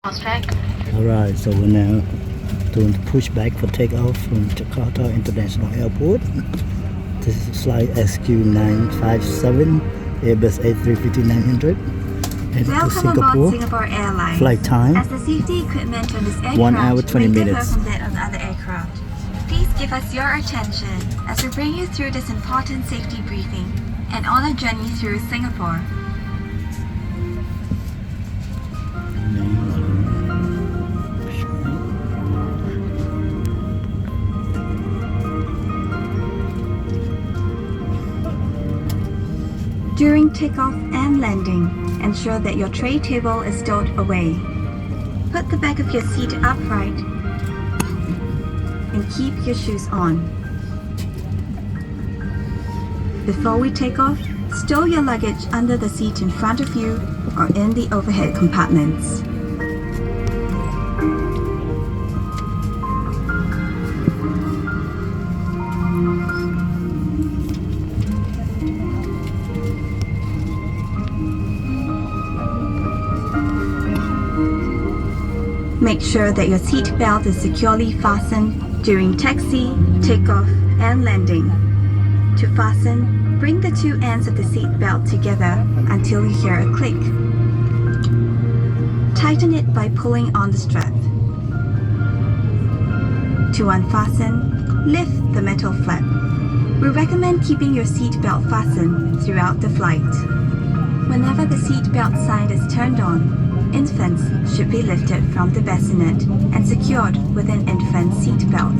Alright, so we're now doing the pushback for takeoff from Jakarta International Airport. This is flight SQ957, Airbus A350-900. Headed to Welcome Singapore. aboard Singapore Airlines. Flight time, As the safety equipment on this aircraft 1 hour 20 may differ minutes. from that of other aircraft. Please give us your attention as we bring you through this important safety briefing and on a journey through Singapore. During takeoff and landing, ensure that your tray table is stowed away. Put the back of your seat upright and keep your shoes on. Before we take off, stow your luggage under the seat in front of you or in the overhead compartments. Make sure that your seat belt is securely fastened during taxi, takeoff, and landing. To fasten, bring the two ends of the seat belt together until you hear a click. Tighten it by pulling on the strap. To unfasten, lift the metal flap. We recommend keeping your seat belt fastened throughout the flight. Whenever the seat belt sign is turned on, infants should be lifted from the bassinet and secured with an infant seat belt.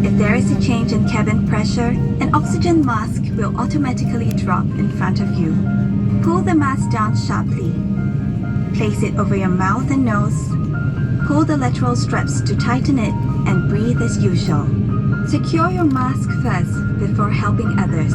If there is a change in cabin pressure, an oxygen mask will automatically drop in front of you. Pull the mask down sharply. Place it over your mouth and nose. Pull the lateral straps to tighten it and breathe as usual. Secure your mask first before helping others.